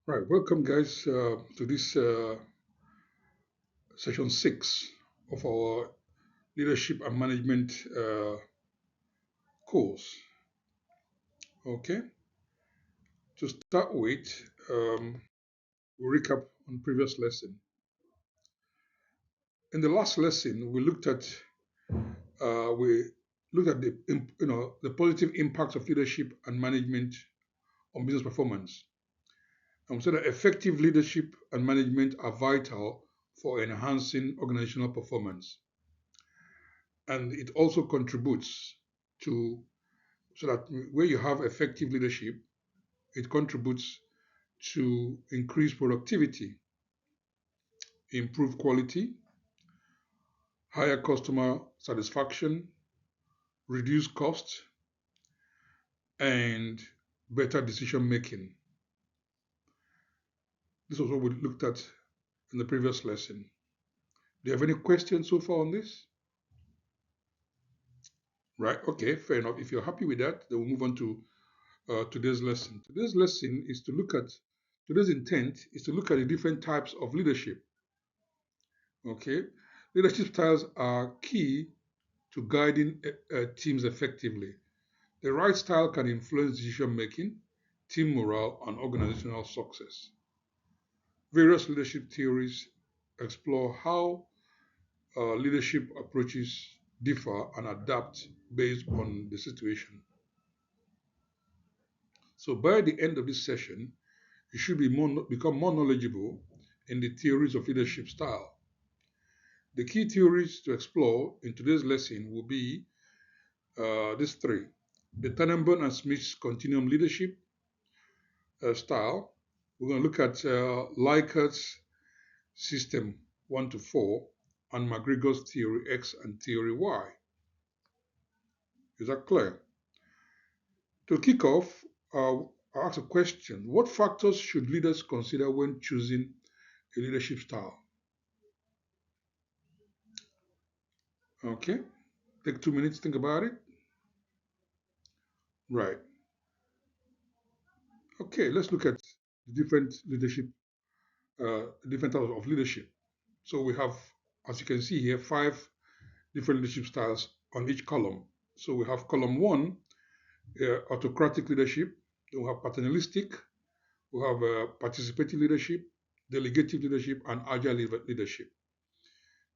Right, welcome guys to this session 6 of our leadership and management course. Okay, to start with, we'll recap on previous lesson. In the last lesson, we looked at the positive impact of leadership and management on business performance, and we said that effective leadership and management are vital for enhancing organizational performance, and it also contributes to so that where you have effective leadership, it contributes to increase productivity, improve quality, higher customer satisfaction, reduce costs, and better decision making. This was what we looked at in the previous lesson. Do you have any questions so far on this? Right, okay, fair enough. If you're happy with that, then we'll move on to today's lesson. Today's intent is to look at the different types of leadership. Okay, leadership styles are key to guiding teams effectively. The right style can influence decision making, team morale, and organizational success. Various leadership theories explore how leadership approaches differ and adapt based on the situation. So, by the end of this session, you should become more knowledgeable in the theories of leadership style. The key theories to explore in today's lesson will be these three: the Tannenbaum and Schmidt's Continuum leadership style. We're going to look at Likert's system 1 to 4 and McGregor's theory X and theory Y. Is that clear? To kick off, I'll ask a question. What factors should leaders consider when choosing a leadership style? Okay, take 2 minutes to think about it. Right. Okay, let's look at the different types of leadership. So we have, as you can see here, 5 different leadership styles on each column. So we have column 1, autocratic leadership. Then we have paternalistic. We have participative leadership, delegative leadership, and agile leadership.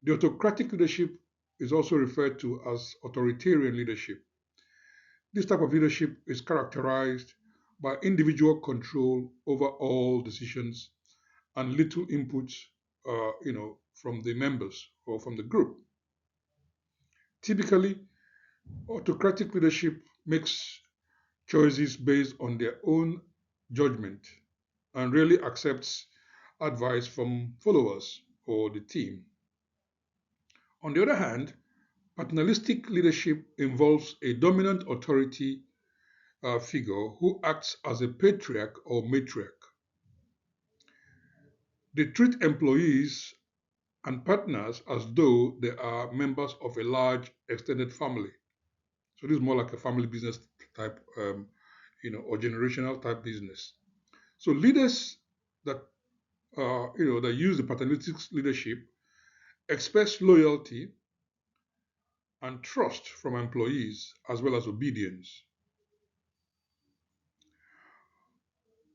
The autocratic leadership is also referred to as authoritarian leadership. This type of leadership is characterized by individual control over all decisions and little input, from the members or from the group. Typically, autocratic leadership makes choices based on their own judgment and rarely accepts advice from followers or the team. On the other hand, paternalistic leadership involves a dominant authority figure who acts as a patriarch or matriarch. They treat employees and partners as though they are members of a large extended family. So this is more like a family business type, or generational type business. So leaders that that use the paternalistic leadership express loyalty and trust from employees as well as obedience.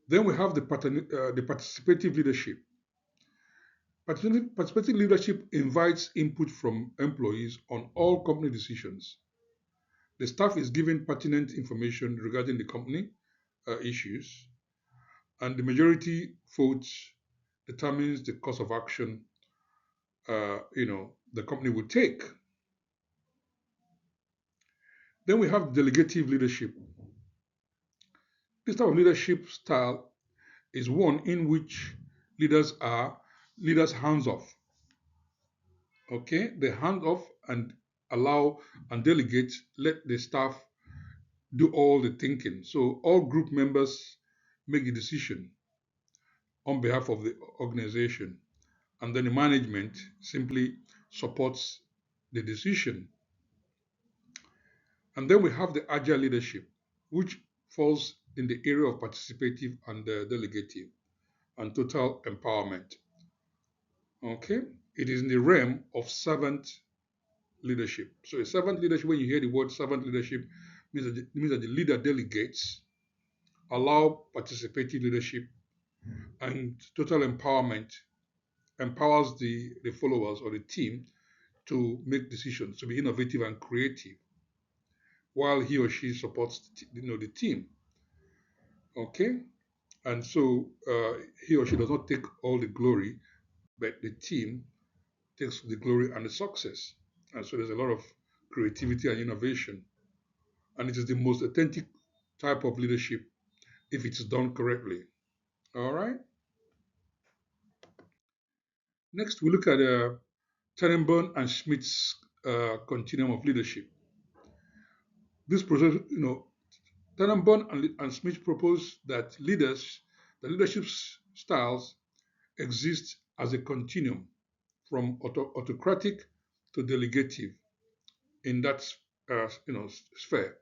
Then we have the participative leadership. Participative leadership invites input from employees on all company decisions. The staff is given pertinent information regarding the company issues, and the majority vote determines the course of action the company will take. Then we have delegative leadership. This type of leadership style is one in which leaders hands off. Okay, they hand off and allow and delegate, let the staff do all the thinking. So all group members make the decision on behalf of the organization, and then the management simply supports the decision. And then we have the agile leadership, which falls in the area of participative and delegative. and total empowerment. Okay, it is in the realm of servant leadership. So a servant leadership, when you hear the word servant leadership, means that the leader delegates, allow participative leadership, and total empowerment empowers the followers or the team to make decisions, to be innovative and creative, while he or she supports the team. Okay, and so he or she does not take all the glory, but the team takes the glory and the success. And so there's a lot of creativity and innovation, and it is the most authentic type of leadership if it's done correctly. All right. Next, we look at Tannenbaum and Schmidt's continuum of leadership. This process, Tannenbaum and Schmidt propose that the leadership styles exist as a continuum from autocratic to delegative in that sphere.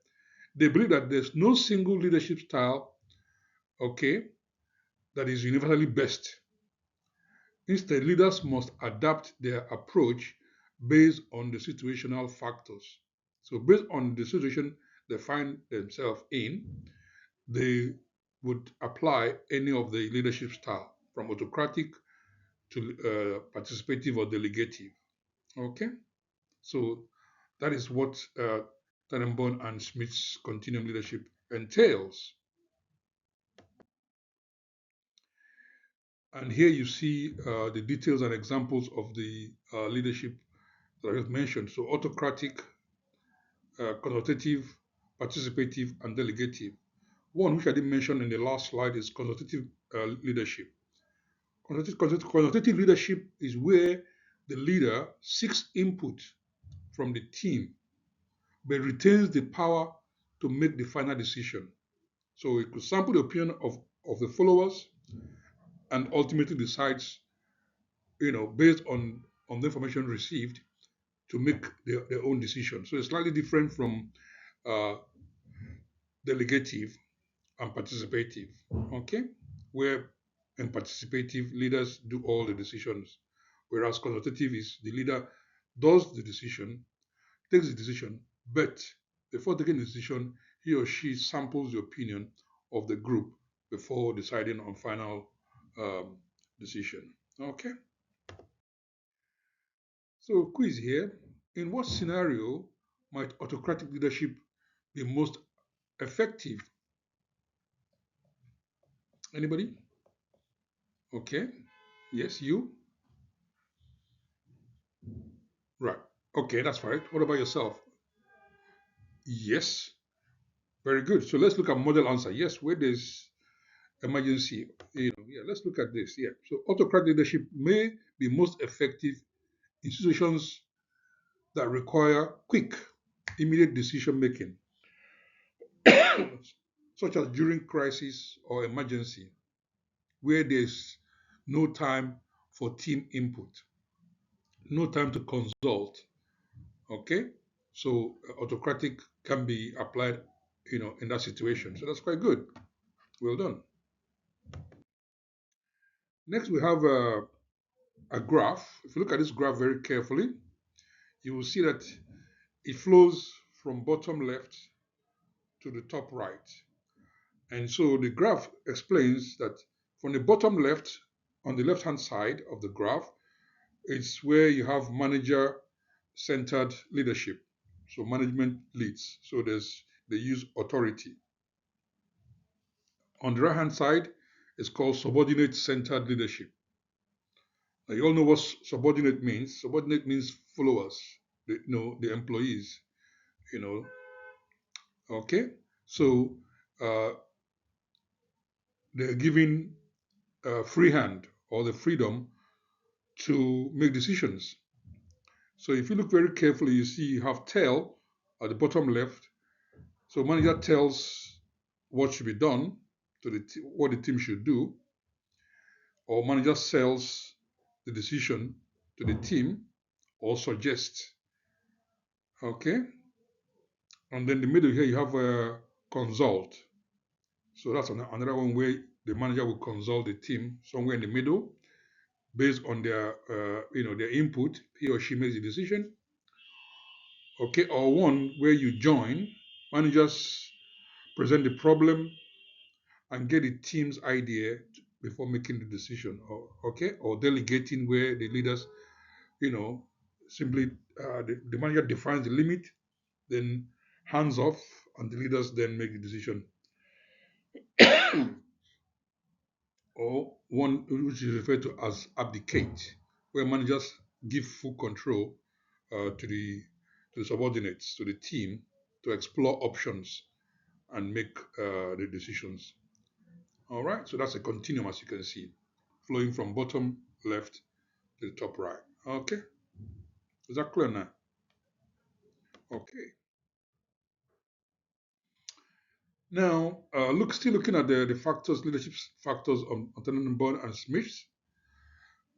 They believe that there's no single leadership style, okay, that is universally best. Instead, leaders must adapt their approach based on the situational factors. So, based on the situation they find themselves in, they would apply any of the leadership style from autocratic to participative or delegative. Okay, so that is what Tannenbaum and Smith's continuum leadership entails. And here you see the details and examples of the leadership that I have mentioned. So autocratic, consultative, participative, and delegative. One which I didn't mention in the last slide is consultative leadership. Consultative leadership is where the leader seeks input from the team but retains the power to make the final decision. So it could sample the opinion of the followers and ultimately decides, based on the information received to make their own decision. So it's slightly different from uh, delegative and participative, okay? Where in participative, leaders do all the decisions, whereas consultative is the leader does the decision, takes the decision, but before taking the decision, he or she samples the opinion of the group before deciding on final decision. Okay. So quiz here. In what scenario might autocratic leadership be most effective? Anybody? Okay. Yes, you? Right. Okay, that's right. What about yourself? Yes. Very good. So let's look at model answer. Yes, where there's emergency. Yeah, let's look at this. Yeah. So autocratic leadership may be most effective in situations that require quick, immediate decision making, such as during crisis or emergency, where there's no time for team input, no time to consult. Okay, so autocratic can be applied, in that situation. So that's quite good. Well done. Next, we have a graph. If you look at this graph very carefully, you will see that it flows from bottom left to the top right. And so the graph explains that from the bottom left, on the left-hand side of the graph, it's where you have manager-centered leadership. So management leads. So they use authority. On the right-hand side, it's called subordinate-centered leadership. Now, you all know what subordinate means. Subordinate means followers, the employees. You know, okay. So uh, they're given free hand or the freedom to make decisions. So if you look very carefully, you see you have tell at the bottom left. So manager tells what should be done to what the team should do, or manager sells the decision to the team or suggests. Okay, and then the middle here you have a consult. So that's another one where the manager will consult the team somewhere in the middle based on their their input. He or she makes the decision. Okay, or one where you join, managers present the problem and get the team's idea before making the decision. Or delegating where the leaders, you know, simply the manager defines the limit, then hands off, and the leaders then make the decision. Or one which is referred to as abdicate, where managers give full control to the subordinates, to the team, to explore options and make the decisions. All right, so that's a continuum, as you can see, flowing from bottom left to the top right. Okay, is that clear now? Okay. Now, still looking at the factors, leadership factors on Tannenbaum and Schmidt.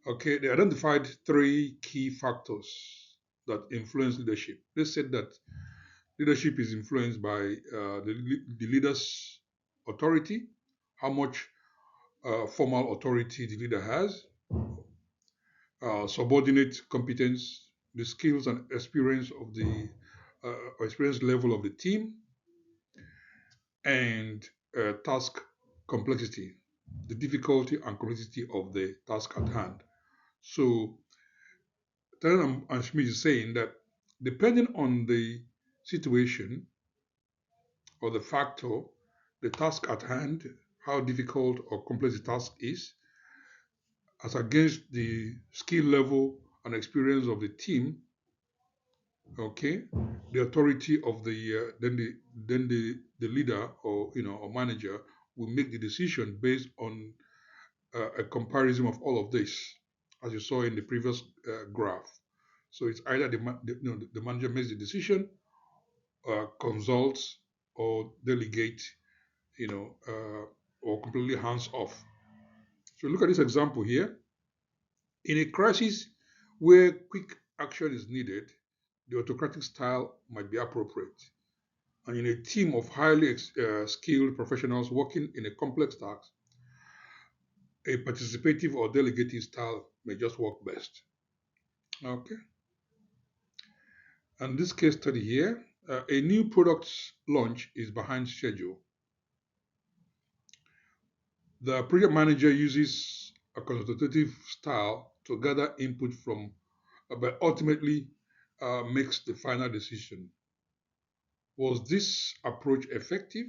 Okay, they identified three key factors that influence leadership. They said that leadership is influenced by the leader's authority, how much formal authority the leader has, subordinate competence, the skills and experience of the experience level of the team, and task complexity, the difficulty and complexity of the task at hand. So, Taylor and Schmidt is saying that depending on the situation or the factor, the task at hand, how difficult or complex the task is, as against the skill level and experience of the team, okay, the authority of the leader or manager will make the decision based on a comparison of all of this, as you saw in the previous graph. So it's either the manager makes the decision, consults, or delegate, or completely hands off. So look at this example here. In a crisis where quick action is needed, the autocratic style might be appropriate. And in a team of highly skilled professionals working in a complex task, a participative or delegative style may just work best. Okay. And this case study here, a new product launch is behind schedule. The project manager uses a consultative style to gather input from, but ultimately makes the final decision. Was this approach effective?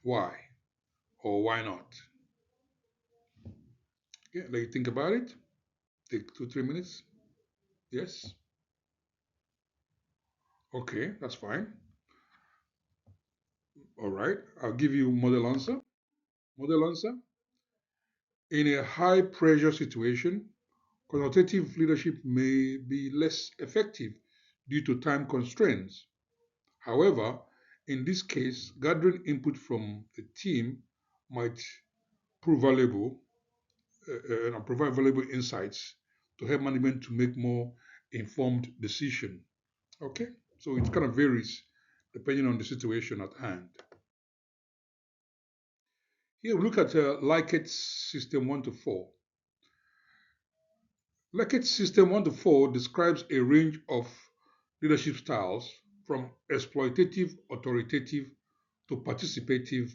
Why or why not? Okay, let you think about it. Take 2, 3 minutes. Yes. Okay, that's fine. All right. I'll give you model answer. Model answer. In a high pressure situation, consultative leadership may be less effective due to time constraints. However, in this case, gathering input from the team might prove valuable and provide valuable insights to help management to make more informed decision. Okay, so it kind of varies depending on the situation at hand. Here we look at Likert system 1 to 4. Likert system 1 to 4 describes a range of leadership styles from exploitative, authoritative to participative,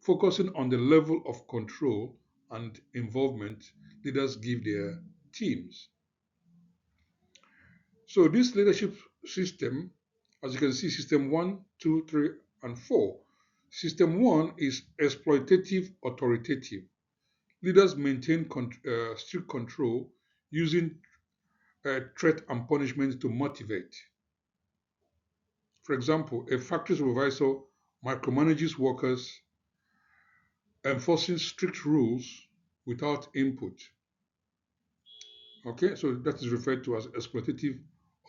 focusing on the level of control and involvement leaders give their teams. So this leadership system, as you can see, system 1, 2, 3, and 4. System 1 is exploitative authoritative. Leaders maintain strict control using threat and punishment to motivate. For example, a factory supervisor micromanages workers, enforcing strict rules without input. Okay, so that is referred to as exploitative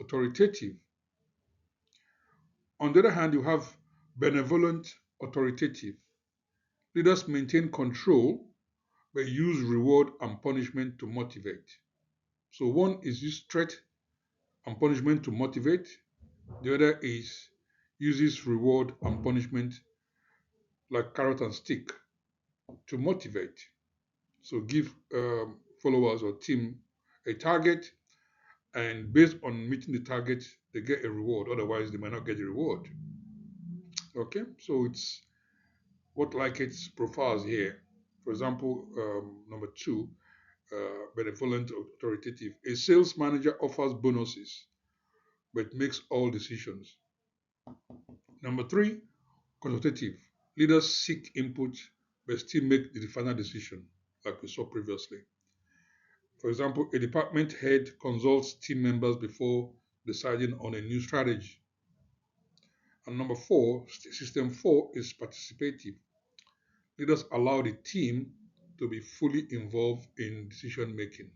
authoritative. On the other hand, you have benevolent authoritative. Leaders maintain control but use reward and punishment to motivate. So one is use threat and punishment to motivate. The other is uses reward and punishment like carrot and stick to motivate. So give followers or team a target, and based on meeting the target, they get a reward. Otherwise, they might not get a reward. Okay, so it's what Likert profiles here. For example, number two, benevolent authoritative. A sales manager offers bonuses but makes all decisions. Number three, consultative. Leaders seek input but still make the final decision, like we saw previously. For example, a department head consults team members before deciding on a new strategy. And number four, system four is participative. Leaders allow the team to be fully involved in decision making.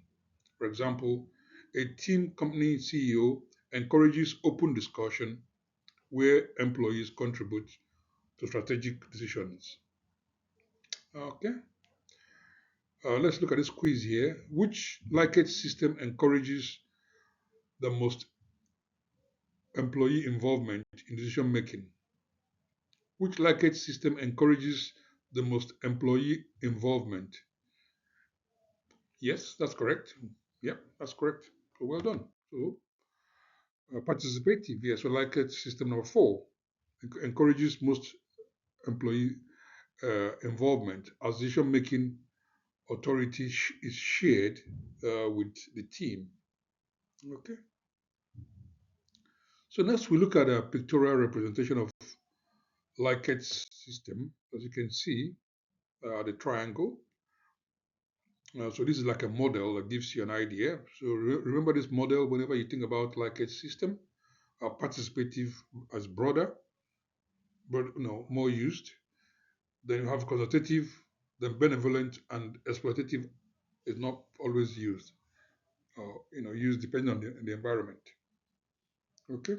For example, a team company CEO encourages open discussion where employees contribute to strategic decisions. Okay, let's look at this quiz here. Which Likert system encourages the most employee involvement in decision making? Which Likert system encourages the most employee involvement? Yes, that's correct. Yeah, that's correct. So well done. So participative, yes. So Likert system number four encourages most employee involvement as decision making authority is shared with the team. Okay. So next we look at a pictorial representation of Likert's system. As you can see, the triangle. So this is like a model that gives you an idea. So remember this model whenever you think about Likert's system. Participative as broader, but more used. Then you have consultative, then benevolent, and exploitative is not always used. Used depending on the environment. Okay.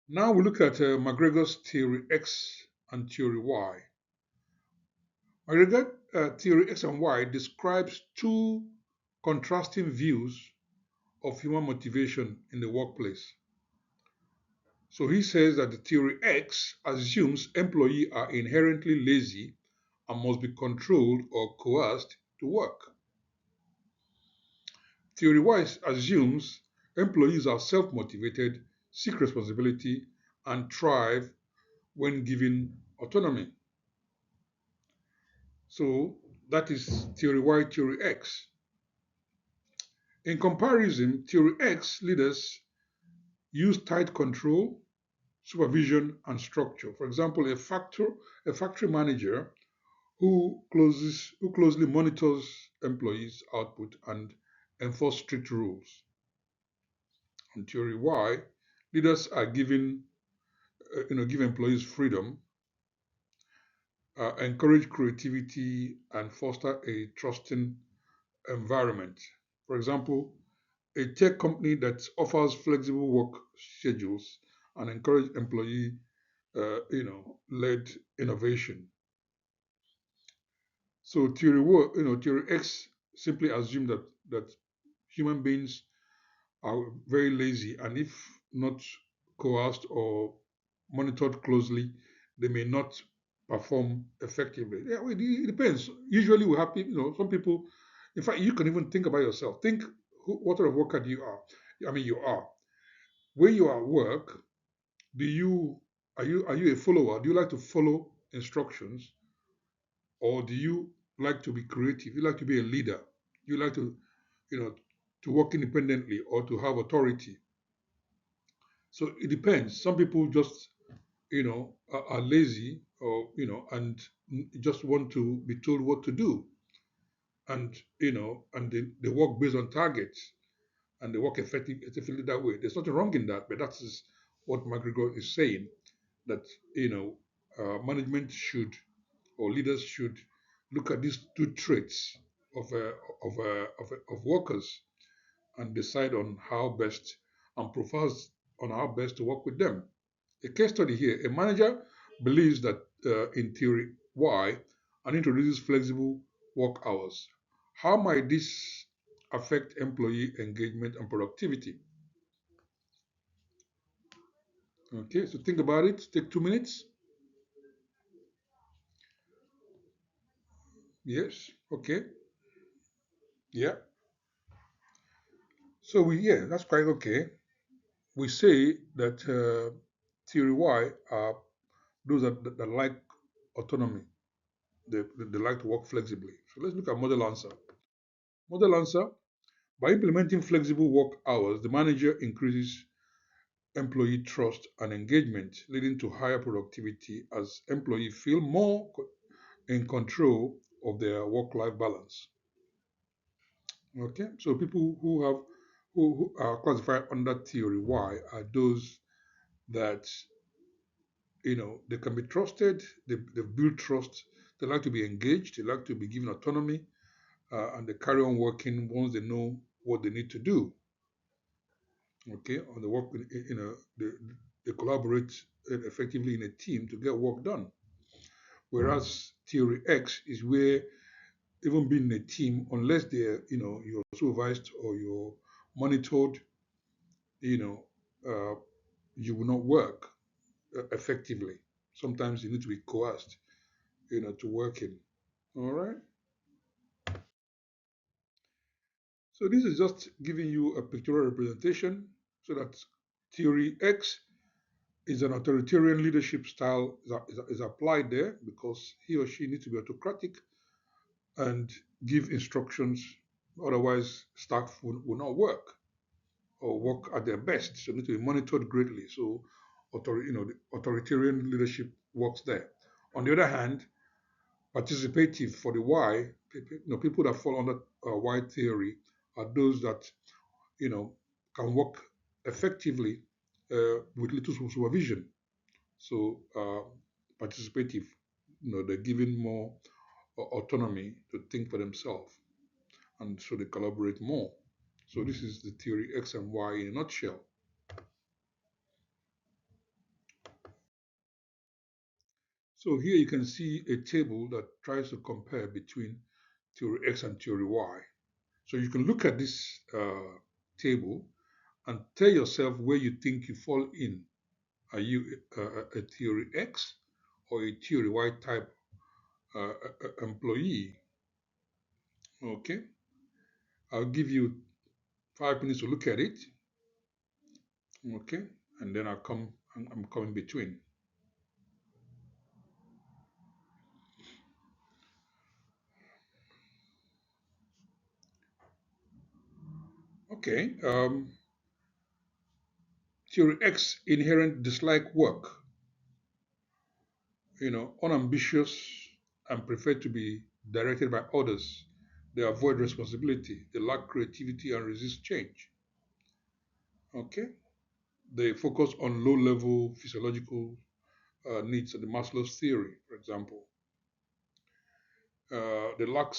Now we look at McGregor's theory X and theory Y. McGregor theory X and Y describes two contrasting views of human motivation in the workplace. So he says that the theory X assumes employees are inherently lazy and must be controlled or coerced to work. Theory Y assumes employees are self-motivated, seek responsibility, and thrive when given autonomy. So that is theory Y, theory X. In comparison, theory X leaders use tight control, supervision, and structure. For example, a factory manager who closely monitors employees' output and enforce strict rules. On theory Y, leaders are give employees freedom, encourage creativity, and foster a trusting environment. For example, a tech company that offers flexible work schedules and encourage employee, led innovation. So theory X simply assume that human beings are very lazy, and if not coerced or monitored closely, they may not perform effectively. Yeah, it depends. Usually, we have people. Some people. In fact, you can even think about yourself. Think what sort of worker you are. I mean, you are. When you are at work, do you are you a follower? Do you like to follow instructions, or do you like to be creative? You like to be a leader. You like to, you know, to work independently or to have authority. So it depends. Some people just, are lazy or, and just want to be told what to do. And, and they work based on targets and they work effectively that way. There's nothing wrong in that, but that is what McGregor is saying that, management should or leaders should look at these two traits of, of workers and decide on how best and profiles on how best to work with them. A case study here, a manager believes that in theory Y and introduces flexible work hours. How might this affect employee engagement and productivity? Okay, so think about it, take 2 minutes. Yes. Okay. Yeah. So that's quite okay. We say that theory Y are those that like autonomy. They like to work flexibly. So let's look at model answer. Model answer: by implementing flexible work hours, the manager increases employee trust and engagement, leading to higher productivity as employees feel more in control of their work-life balance. Okay, so people who are classified under theory Y are those that they can be trusted. They build trust. They like to be engaged. They like to be given autonomy, and they carry on working once they know what they need to do. Okay, or they work they collaborate effectively in a team to get work done. Whereas theory X is where even being in a team, unless you're supervised or you're monitored, you know, uh, you will not work effectively. Sometimes you need to be coerced, to work in. All right. So this is just giving you a pictorial representation so that theory X is an authoritarian leadership style is applied there because he or she needs to be autocratic and give instructions. Otherwise, staff will not work or work at their best. So need to be monitored greatly. So, the authoritarian leadership works there. On the other hand, participative for the Y, people that fall under Y theory are those that can work effectively with little supervision. So, participative, they're given more autonomy to think for themselves, and so they collaborate more. So this is the theory X and Y in a nutshell. So here you can see a table that tries to compare between theory X and theory Y. So you can look at this table and tell yourself where you think you fall in. Are you a theory X or a theory Y type employee? Okay, I'll give you 5 minutes to look at it. Okay, and then I'm coming between. Okay, theory X: inherent dislike work. Unambitious and prefer to be directed by others. They avoid responsibility. They lack creativity and resist change. Okay, they focus on low-level physiological needs, the Maslow's theory, for example. They lack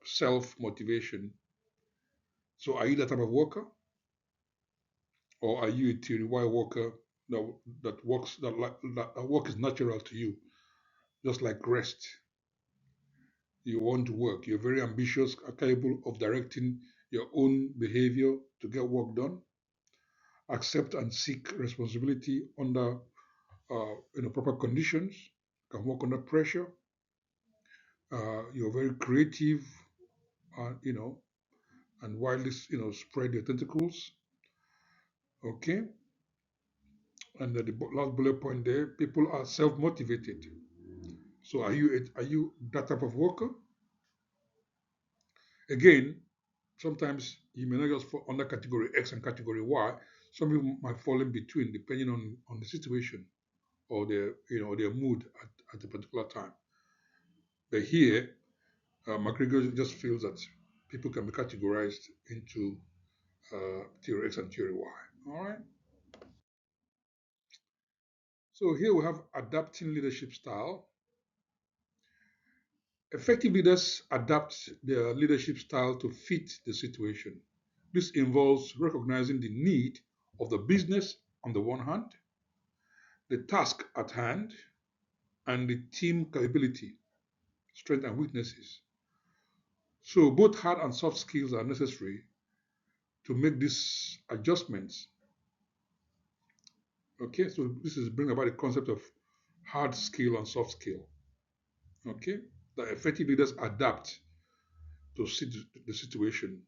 self-motivation. So, are you that type of worker, or are you a theory Y worker that works that work is natural to you, just like rest? You want to work. You're very ambitious, are capable of directing your own behavior to get work done. Accept and seek responsibility under proper conditions. Can work under pressure. You're very creative, you know, and widely spread your tentacles. Okay, and the last bullet point there: people are self-motivated. So are you that type of worker? Again, sometimes you may not just fall under category X and category Y. Some people might fall in between depending on the situation or their mood at a particular time. But here, McGregor just feels that people can be categorized into theory X and theory Y. All right. So here we have adapting leadership style. Effective leaders adapt their leadership style to fit the situation. This involves recognizing the need of the business on the one hand, the task at hand, and the team capability, strengths and weaknesses. So both hard and soft skills are necessary to make these adjustments. Okay, so this is bring about the concept of hard skill and soft skill. Okay, that effective leaders adapt to the situation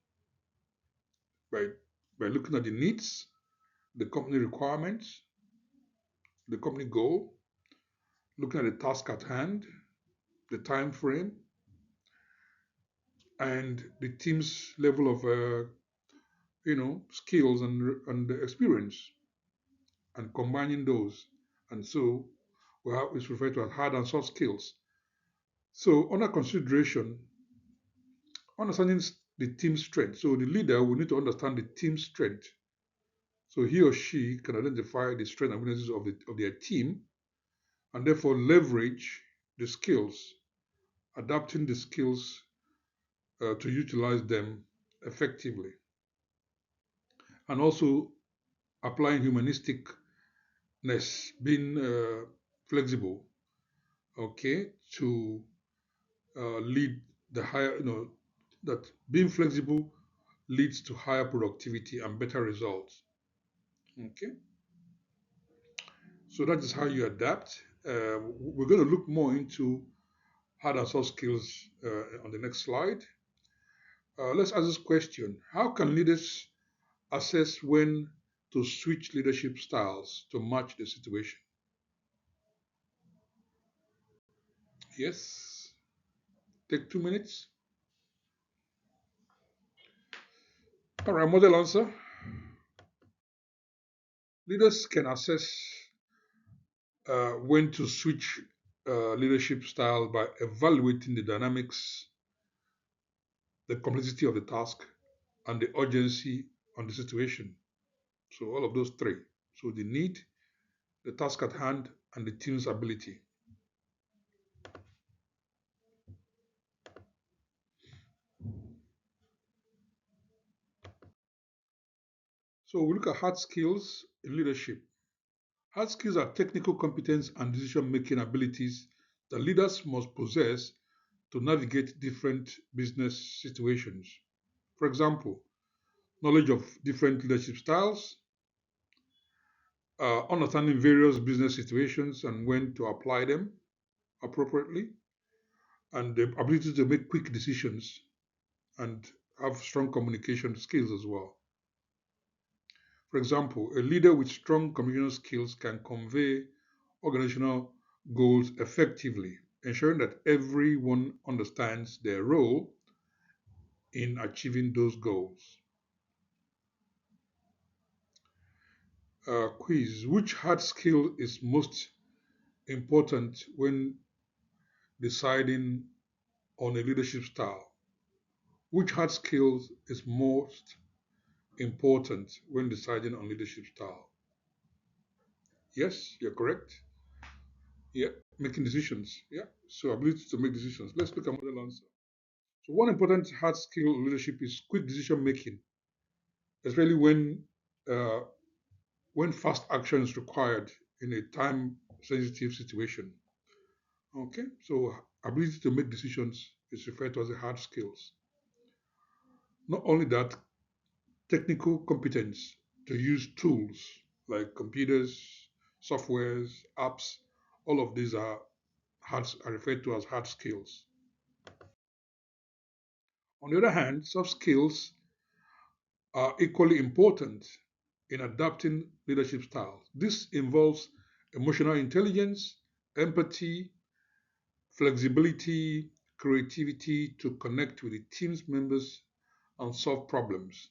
by, by looking at the needs, the company requirements, the company goal, looking at the task at hand, the time frame, and the team's level of skills and experience, and combining those. And so it's referred to as hard and soft skills. So under consideration, understanding the team's strength. So the leader will need to understand the team's strength. So he or she can identify the strengths and weaknesses of their team and therefore leverage the skills, adapting the skills to utilize them effectively. And also applying humanisticness, being flexible, okay, to lead the higher, that being flexible leads to higher productivity and better results. Okay, so that is how you adapt. We're going to look more into hard and soft skills on the next slide. Let's ask this question: how can leaders assess when to switch leadership styles to match the situation? Yes, take 2 minutes. All right, model answer. Leaders can assess when to switch leadership style by evaluating the dynamics, the complexity of the task, and the urgency on the situation. So all of those three. So the need, the task at hand, and the team's ability. So we look at hard skills in leadership. Hard skills are technical competence and decision-making abilities that leaders must possess to navigate different business situations. For example, knowledge of different leadership styles, understanding various business situations and when to apply them appropriately, and the ability to make quick decisions and have strong communication skills as well. For example, a leader with strong communication skills can convey organizational goals effectively, ensuring that everyone understands their role in achieving those goals. Quiz: which hard skill is most important when deciding on a leadership style? Which hard skill is most important when deciding on leadership style? Yes, you're correct. Yeah, making decisions. Yeah, so ability to make decisions. Let's look at model answer. So one important hard skill in leadership is quick decision making, especially uh, when fast action is required in a time sensitive situation. Okay, so ability to make decisions is referred to as a hard skills. Not only that, technical competence to use tools like computers, softwares, apps, all of these are referred to as hard skills. On the other hand, soft skills are equally important in adapting leadership styles. This involves emotional intelligence, empathy, flexibility, creativity to connect with the team's members and solve problems.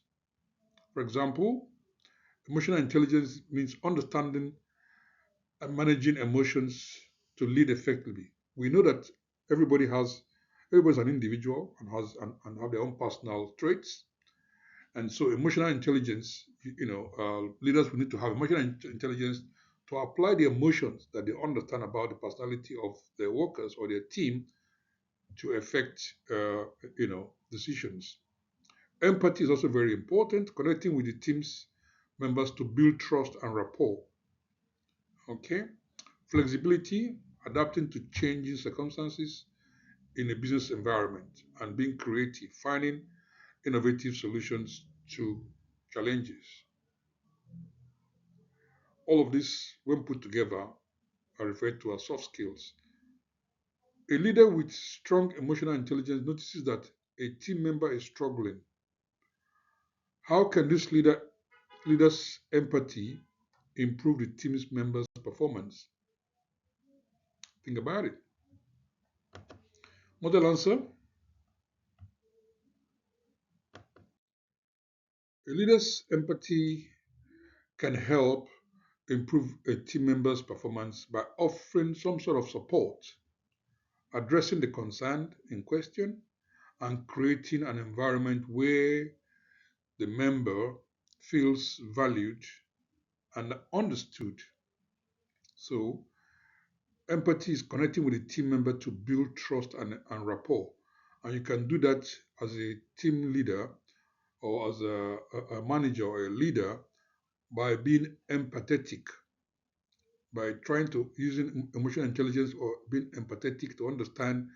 For example, emotional intelligence means understanding and managing emotions to lead effectively. We know that everybody's an individual and and have their own personal traits. And so emotional intelligence, leaders will need to have emotional intelligence to apply the emotions that they understand about the personality of their workers or their team to affect, decisions. Empathy is also very important, connecting with the team's members to build trust and rapport. Okay. Flexibility, adapting to changing circumstances in a business environment and being creative, finding innovative solutions to challenges. All of this, when put together, are referred to as soft skills A leader with strong emotional intelligence notices that a team member is struggling. How can this leader's empathy improve the team's members' performance? Think about it. Model answer: a leader's empathy can help improve a team member's performance by offering some sort of support, addressing the concern in question, and creating an environment where the member feels valued and understood. So, empathy is connecting with a team member to build trust and rapport. And you can do that as a team leader or as a manager or a leader by being empathetic, by trying to using emotional intelligence or being empathetic to understand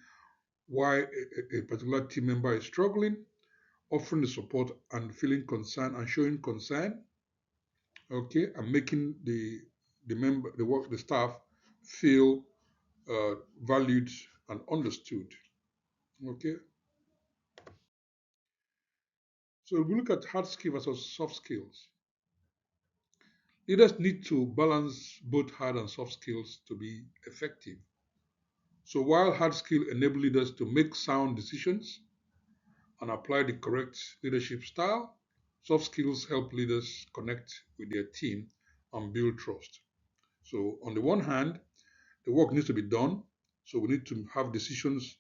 why a particular team member is struggling, offering the support and feeling concern and showing concern, okay, and making the member, the staff feel valued and understood. Okay, so if we look at hard skill versus soft skills, leaders need to balance both hard and soft skills to be effective. So while hard skill enable leaders to make sound decisions and apply the correct leadership style, soft skills help leaders connect with their team and build trust. So on the one hand, the work needs to be done. So we need to have decisions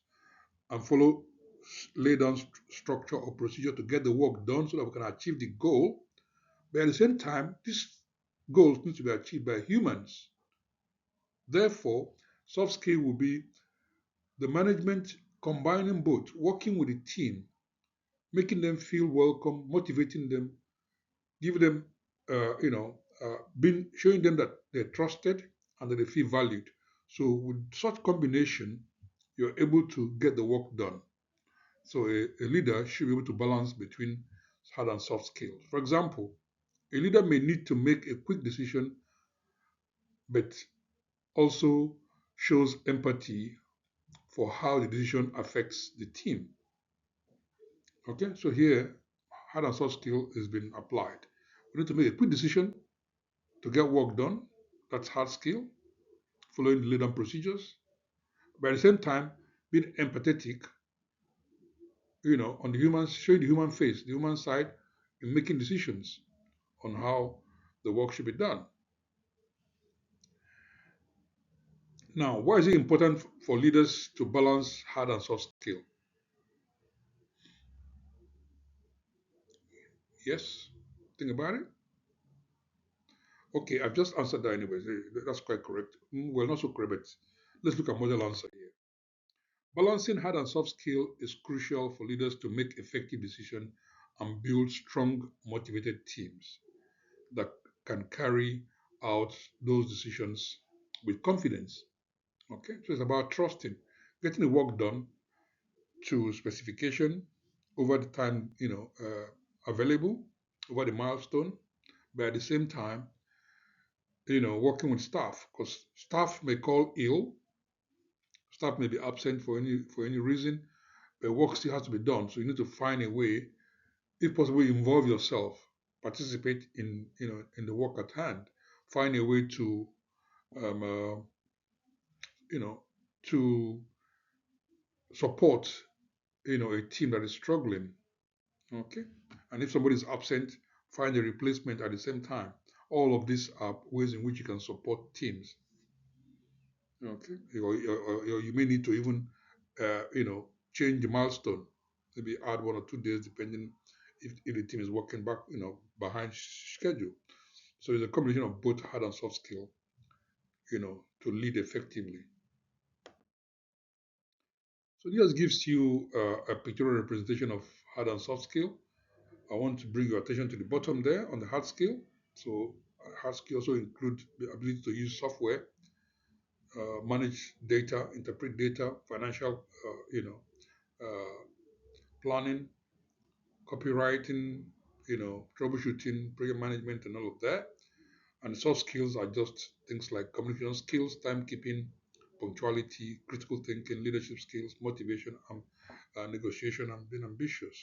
and follow lay down structure or procedure to get the work done so that we can achieve the goal. But at the same time, these goals need to be achieved by humans. Therefore, soft skill will be the management combining both, working with the team, making them feel welcome, motivating them, giving them, being showing them that they're trusted and that they feel valued. So with such combination, you're able to get the work done. So a leader should be able to balance between hard and soft skills. For example, a leader may need to make a quick decision, but also shows empathy for how the decision affects the team. Okay, so here, hard and soft skill has been applied. We need to make a quick decision to get work done. That's hard skill, following the laid down procedures. But at the same time, being empathetic, on the human, showing the human face, the human side, in making decisions on how the work should be done. Now, why is it important for leaders to balance hard and soft skill? Yes? Think about it? Okay, I've just answered that anyways. That's quite correct. Well, not so correct, but let's look at model answer here. Balancing hard and soft skill is crucial for leaders to make effective decisions and build strong, motivated teams that can carry out those decisions with confidence. Okay, so it's about trusting, getting the work done to specification over the time available, over the milestone, but at the same time, working with staff because staff may call ill, staff may be absent for any reason, but work still has to be done. So you need to find a way, if possible, involve yourself, participate in the work at hand, find a way to um, uh, you know to support a team that is struggling. Okay, and if somebody is absent, find a replacement at the same time. All of these are ways in which you can support teams. Okay, or you may need to even change the milestone, maybe add 1 or 2 days depending if the team is working back behind schedule. So it's a combination of both hard and soft skill to lead effectively. So this gives you a pictorial representation of hard and soft skill. I want to bring your attention to the bottom there on the hard skill. So hard skill also include the ability to use software, manage data, interpret data, financial, planning, copywriting, troubleshooting, project management, and all of that. And soft skills are just things like communication skills, timekeeping, punctuality, critical thinking, leadership skills, motivation, and negotiation, and being ambitious.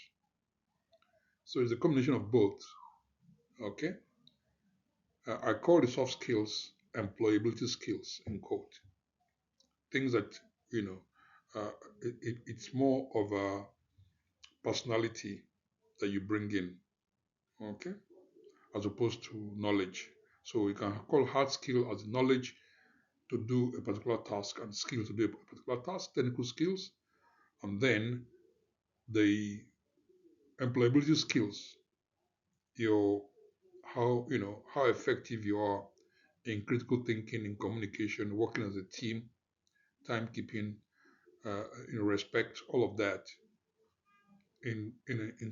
So it's a combination of both. Okay. I call the soft skills employability skills in quote. Things that you know, it's more of a personality that you bring in. Okay, as opposed to knowledge. So we can call hard skill as knowledge to do a particular task and skill to do a particular task, technical skills, and then the employability skills, your how effective you are in critical thinking, in communication, working as a team, timekeeping, respect, all of that in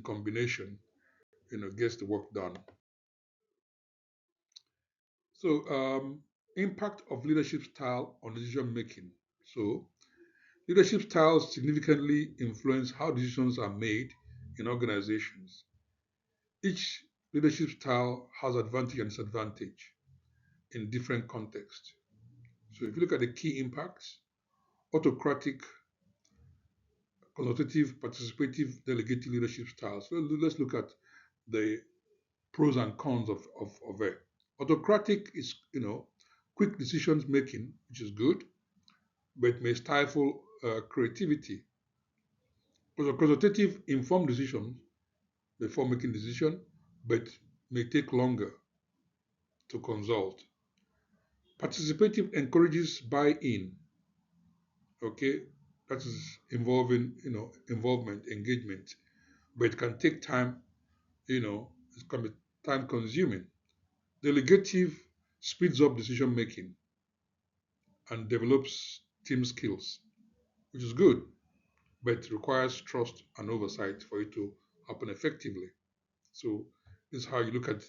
combination, gets the work done. So, impact of leadership style on decision making. So, leadership styles significantly influence how decisions are made in organizations. Each leadership style has advantage and disadvantage in different contexts. So, if you look at the key impacts, autocratic, consultative, participative, delegative leadership styles. So let's look at the pros and cons of it. Autocratic is, quick decisions making, which is good, but may stifle creativity. Consultative, informed decisions before making decision, but may take longer to consult. Participative encourages buy-in, okay? That is involving, involvement, engagement, but it can take time, it can be time consuming. Delegative speeds up decision making and develops team skills, which is good, but it requires trust and oversight for it to happen effectively. So this is how you look at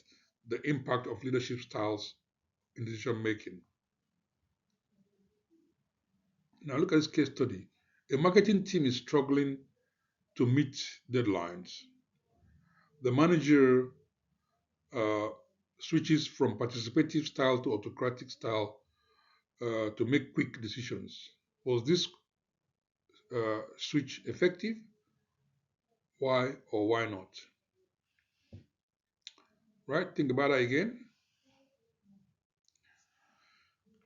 the impact of leadership styles in decision making. Now look at this case study. A marketing team is struggling to meet deadlines. The manager uh, switches from participative style to autocratic style to make quick decisions. Was this switch effective? Why or why not? Right? Think about that again.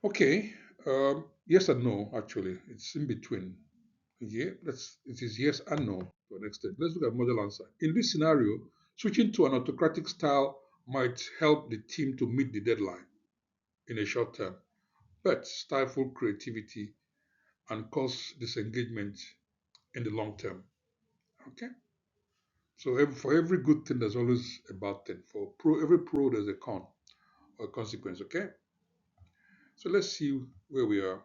Okay. Yes and no, actually. It's in between. Yeah, it is yes and no to an extent. Let's look at model answer. In this scenario, switching to an autocratic style might help the team to meet the deadline in a short term, but stifle creativity and cause disengagement in the long term. Okay? So for every good thing, there's always a bad thing. For every pro, there's a con or consequence. Okay? So let's see where we are.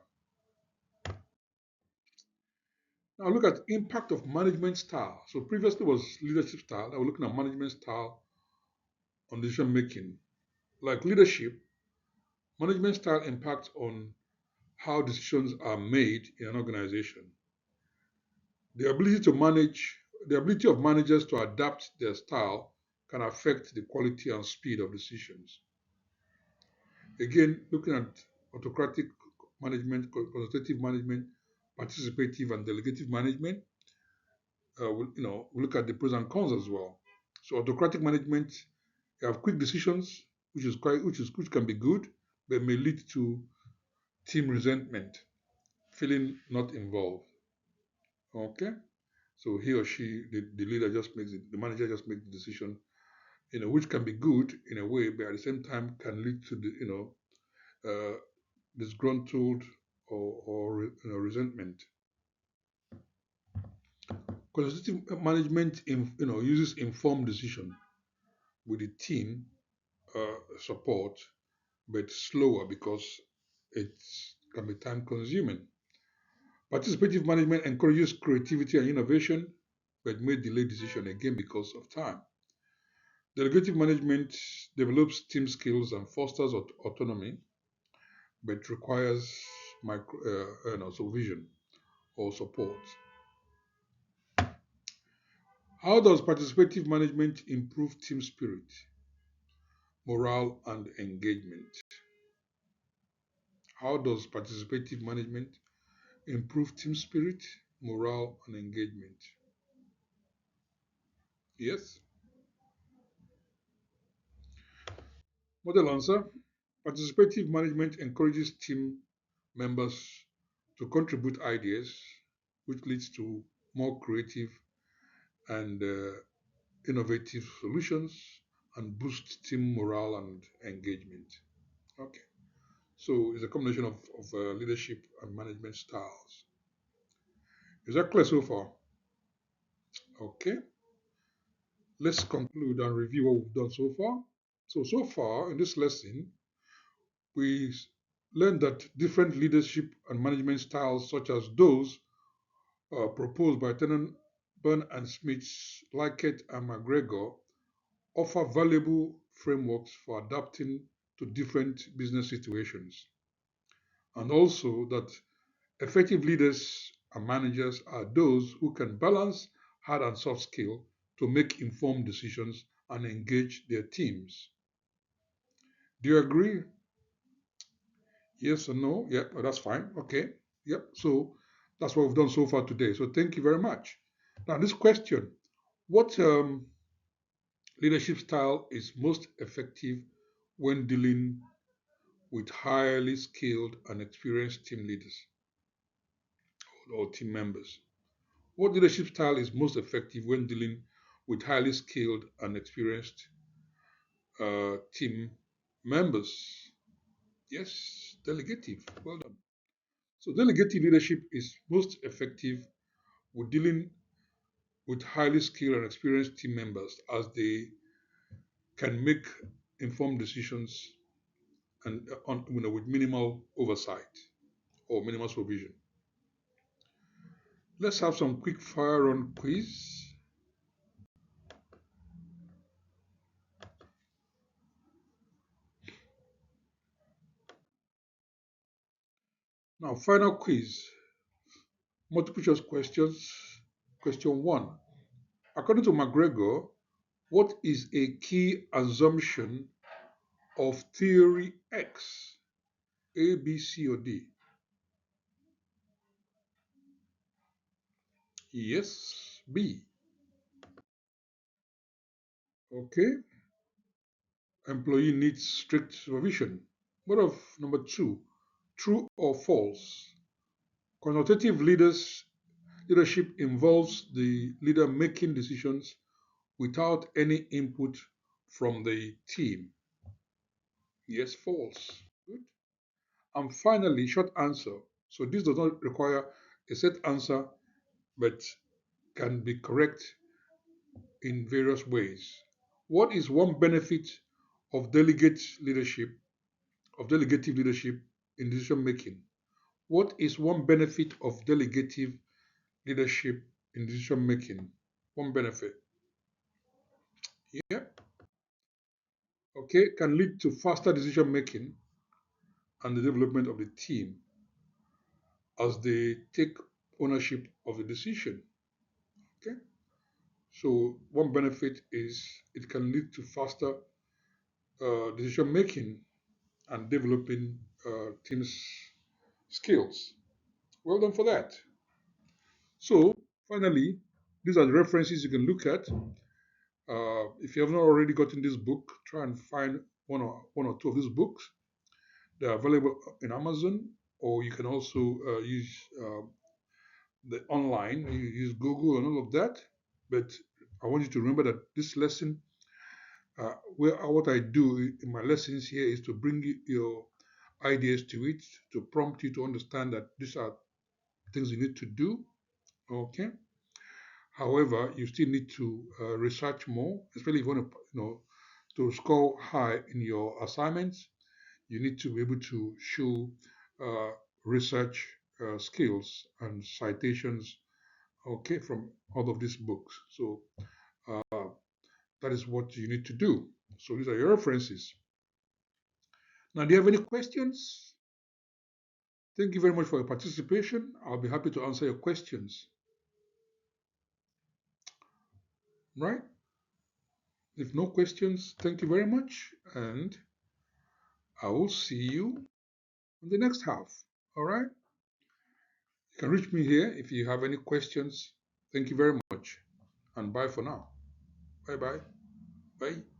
Now look at impact of management style. So previously was leadership style. Now we're looking at management style on decision making. Like leadership, management style impacts on how decisions are made in an organization. The ability to manage, the ability of managers to adapt their style can affect the quality and speed of decisions. Again, looking at autocratic management, consultative management, participative and delegative management, we look at the pros and cons as well. So autocratic management, you have quick decisions, which can be good, but may lead to team resentment, feeling not involved. Okay, so he or she, the leader just makes it, the manager just makes the decision, which can be good in a way, but at the same time can lead to the disgruntled or resentment. Consultative management, uses informed decision with the team support, but slower because it can be time consuming. Participative management encourages creativity and innovation, but may delay decision again because of time. Delegative management develops team skills and fosters autonomy, but requires supervision or support. How does participative management improve team spirit, morale, and engagement? How does participative management improve team spirit, morale, and engagement. Yes. Model answer. Participative management encourages team members to contribute ideas, which leads to more creative and innovative solutions and boost team morale and engagement. Okay. So it's a combination of leadership and management styles. Is that clear so far? Okay. Let's conclude and review what we've done so far. So far in this lesson, we learned that different leadership and management styles, such as those proposed by Tannenbaum and Schmidt, Likert and McGregor, offer valuable frameworks for adapting to different business situations. And also that effective leaders and managers are those who can balance hard and soft skill to make informed decisions and engage their teams. Do you agree? Yes or no? Yeah, well, that's fine. Okay. Yep. So that's what we've done so far today. So thank you very much. Now, this question: what leadership style is most effective when dealing with highly skilled and experienced team leaders or team members? What leadership style is most effective when dealing with highly skilled and experienced team members? Yes, delegative. Well done. So, delegative leadership is most effective with dealing with highly skilled and experienced team members as they can make informed decisions and with minimal oversight or minimal supervision. Let's have some quick fire run quiz. Now, final quiz, multiple choice questions. Question one. According to McGregor, what is a key assumption of theory X? A, B, C, or D? Yes, B. Okay. Employee needs strict supervision. What of number two? True or false? Consultative leadership involves the leader making decisions without any input from the team. Yes, false. Good. And finally, short answer. So this does not require a set answer, but can be correct in various ways. What is one benefit of delegative leadership in decision making? What is one benefit of delegative leadership in decision making? One benefit. Yeah. Okay. Can lead to faster decision making and the development of the team as they take ownership of the decision. Okay. So one benefit is it can lead to faster decision making and developing teams' skills. Well done for that. So finally, these are the references you can look at. If you have not already gotten this book, try and find one or two of these books. They are available in Amazon, or you can also use the online. You use Google and all of that. But I want you to remember that this lesson, what I do in my lessons here is to bring your ideas to it, to prompt you to understand that these are things you need to do. Okay. However, you still need to research more, especially if you want to, to score high in your assignments. You need to be able to show uh, research skills and citations, okay, from all of these books. So that is what you need to do. So these are your references. Now, do you have any questions? Thank you very much for your participation. I'll be happy to answer your questions. Right? If no questions, thank you very much, and I will see you in the next half. All right? You can reach me here if you have any questions. Thank you very much, and bye for now. Bye-bye. Bye.